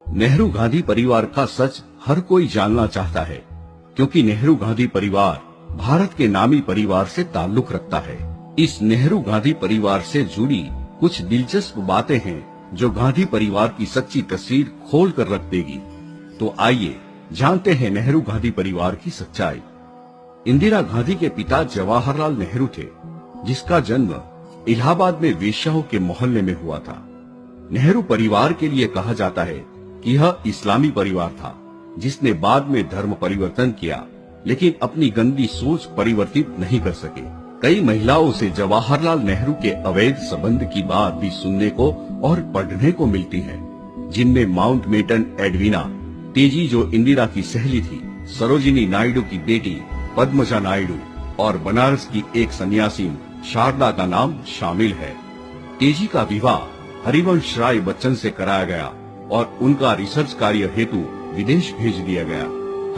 नेहरू गांधी परिवार का सच हर कोई जानना चाहता है, क्योंकि नेहरू गांधी परिवार भारत के नामी परिवार से ताल्लुक रखता है। इस नेहरू गांधी परिवार से जुड़ी कुछ दिलचस्प बातें हैं जो गांधी परिवार की सच्ची तस्वीर खोल कर रख देगी। तो आइए जानते हैं नेहरू गांधी परिवार की सच्चाई। इंदिरा गांधी के पिता जवाहरलाल नेहरू थे, जिसका जन्म इलाहाबाद में वेश्याओं के मोहल्ले में हुआ था। नेहरू परिवार के लिए कहा जाता है कि यह इस्लामी परिवार था, जिसने बाद में धर्म परिवर्तन किया, लेकिन अपनी गंदी सोच परिवर्तित नहीं कर सके। कई महिलाओं से जवाहरलाल नेहरू के अवैध संबंध की बात भी सुनने को और पढ़ने को मिलती है, जिनमें माउंटबेटन एडविना, तेजी जो इंदिरा की सहेली थी, सरोजिनी नायडू की बेटी पद्मजा नायडू और बनारस की एक सन्यासी शारदा का नाम शामिल है। तेजी का विवाह हरिवंश राय बच्चन से कराया गया और उनका रिसर्च कार्य हेतु विदेश भेज दिया गया।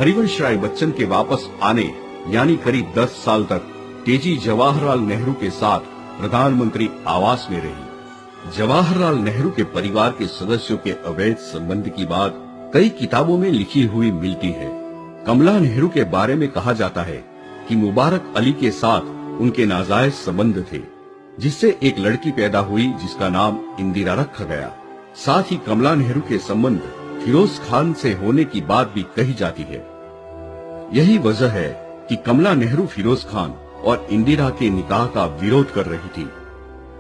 हरिवंश राय बच्चन के वापस आने यानी करीब 10 साल तक तेजी जवाहरलाल नेहरू के साथ प्रधानमंत्री आवास में रही। जवाहरलाल नेहरू के परिवार के सदस्यों के अवैध संबंध की बात कई किताबों में लिखी हुई मिलती है। कमला नेहरू के बारे में कहा जाता है कि मुबारक अली के साथ उनके नाजायज संबंध थे, जिससे एक लड़की पैदा हुई जिसका नाम इंदिरा रखा गया। साथ ही कमला नेहरू के संबंध फिरोज खान से होने की बात भी कही जाती है। यही वजह है कि कमला नेहरू फिरोज खान और इंदिरा के निकाह का विरोध कर रही थी।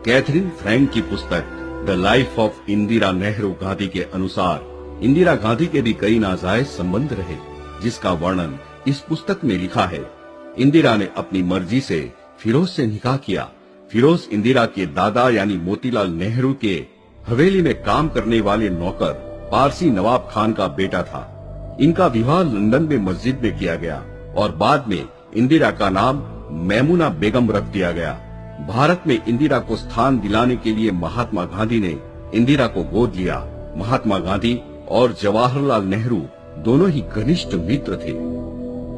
कैथरीन फ्रैंक की पुस्तक the life of Indira Nehru Gandhi के अनुसार इंदिरा गांधी के भी कई नाजायज संबंध रहे, जिसका वर्णन इस पुस्तक में लिखा है। इंदिरा ने अपनी मर्जी से फिरोज से निकाह किया। फिरोज इंदिरा के दादा यानी मोतीलाल नेहरू के हवेली में काम करने वाले नौकर पारसी नवाब खान का बेटा था। इनका विवाह लंदन में मस्जिद में किया गया और बाद में इंदिरा का नाम मैमुना बेगम रख दिया गया। भारत में इंदिरा को स्थान दिलाने के लिए महात्मा गांधी ने इंदिरा को गोद लिया। महात्मा गांधी और जवाहरलाल नेहरू दोनों ही घनिष्ठ मित्र थे।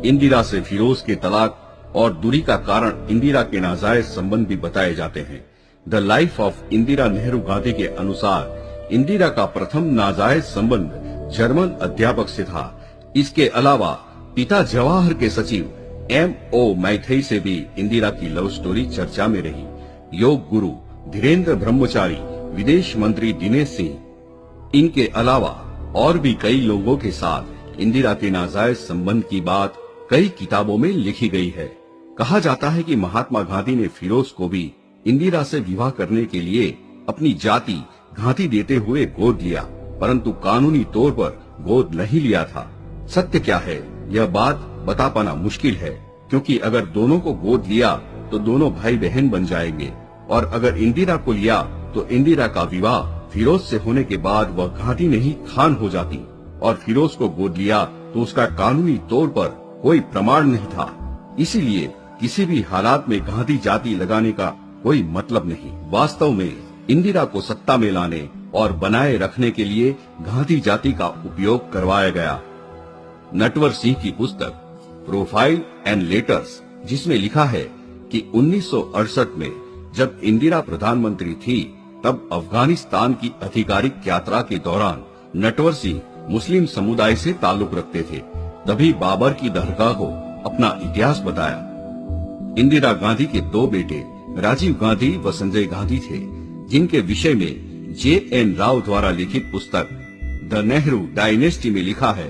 इंदिरा से फिरोज के तलाक और दूरी का कारण इंदिरा के नाजायज संबंध भी बताए जाते हैं। The life of Indira Nehru Gandhi के अनुसार इंदिरा का प्रथम नाजायज संबंध जर्मन अध्यापक से था। इसके अलावा पिता जवाहर के सचिव M.O. मैथई से भी इंदिरा की लव स्टोरी चर्चा में रही। योग गुरु धीरेन्द्र ब्रह्मचारी, विदेश मंत्री दिनेश सिंह, इनके अलावा और भी कई लोगों के साथ इंदिरा के नाजायज संबंध की बात कई किताबों में लिखी गई है। कहा जाता है कि महात्मा गांधी ने फिरोज को भी इंदिरा से विवाह करने के लिए अपनी जाति गांधी देते हुए गोद लिया, परंतु कानूनी तौर पर गोद नहीं लिया था। सत्य क्या है यह बात बता पाना मुश्किल है, क्योंकि अगर दोनों को गोद लिया तो दोनों भाई बहन बन जाएंगे, और अगर इंदिरा को लिया तो इंदिरा का विवाह फिरोज से होने के बाद वह गांधी नहीं खान हो जाती, और फिरोज को गोद लिया तो उसका कानूनी तौर पर कोई प्रमाण नहीं था। इसीलिए किसी भी हालात में गांधी जाति लगाने का कोई मतलब नहीं। वास्तव में इंदिरा को सत्ता में लाने और बनाए रखने के लिए गांधी जाति का उपयोग करवाया गया। नटवर सिंह की पुस्तक प्रोफाइल एंड लेटर्स, जिसमें लिखा है कि 1968 में जब इंदिरा प्रधानमंत्री थी, तब अफगानिस्तान की आधिकारिक यात्रा के दौरान नटवर सिंह मुस्लिम समुदाय से ताल्लुक रखते थे। तभी बाबर की दरगाह को अपना इतिहास बताया। इंदिरा गांधी के 2 बेटे राजीव गांधी व संजय गांधी थे, जिनके विषय में J.N. राव द्वारा लिखित पुस्तक द नेहरू डायनेस्टी में लिखा है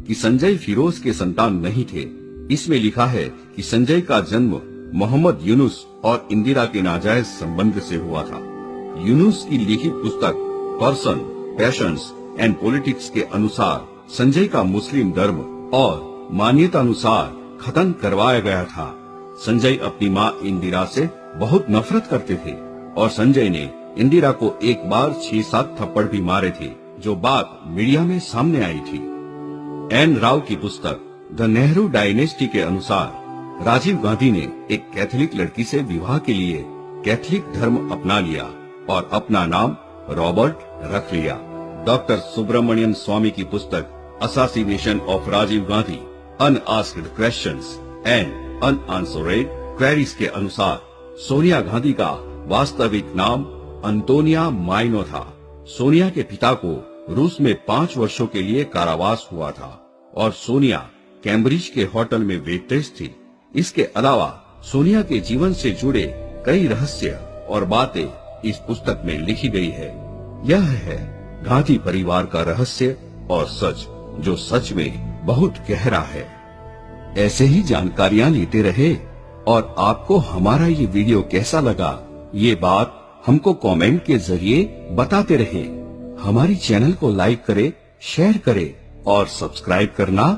कि संजय फिरोज के संतान नहीं थे। इसमें लिखा है कि संजय का जन्म मोहम्मद यूनुस और इंदिरा के नाजायज संबंध से हुआ था। यूनुस की लिखित पुस्तक पर्सन, पैशंस एंड पॉलिटिक्स के अनुसार संजय का मुस्लिम धर्म और मान्यता अनुसार खत्म करवाया गया था। संजय अपनी माँ इंदिरा से बहुत नफरत करते थे और संजय ने इंदिरा को एक बार 6-7 थप्पड़ भी मारे थे, जो बात मीडिया में सामने आई थी। एन राव की पुस्तक द नेहरू डायनेस्टी के अनुसार राजीव गांधी ने एक कैथोलिक लड़की से विवाह के लिए कैथोलिक धर्म अपना लिया और अपना नाम रॉबर्ट रख लिया। डॉक्टर सुब्रमण्यम स्वामी की पुस्तक assassination of Rajiv Gandhi, unasked questions and unanswered queries के अनुसार सोनिया गांधी का वास्तविक नाम अंतोनिया माइनो था। सोनिया के पिता को रूस में 5 वर्षों के लिए कारावास हुआ था और सोनिया कैम्ब्रिज के होटल में वेट्रेस थी। इसके अलावा सोनिया के जीवन से जुड़े कई रहस्य और बातें इस पुस्तक में लिखी गई है। यह है गांधी परिवार का रहस्य और सच, जो सच में बहुत गहरा है। ऐसे ही जानकारियां लेते रहे और आपको हमारा ये वीडियो कैसा लगा, ये बात हमको कमेंट के जरिए बताते रहे। हमारी चैनल को लाइक करें, शेयर करें और सब्सक्राइब करना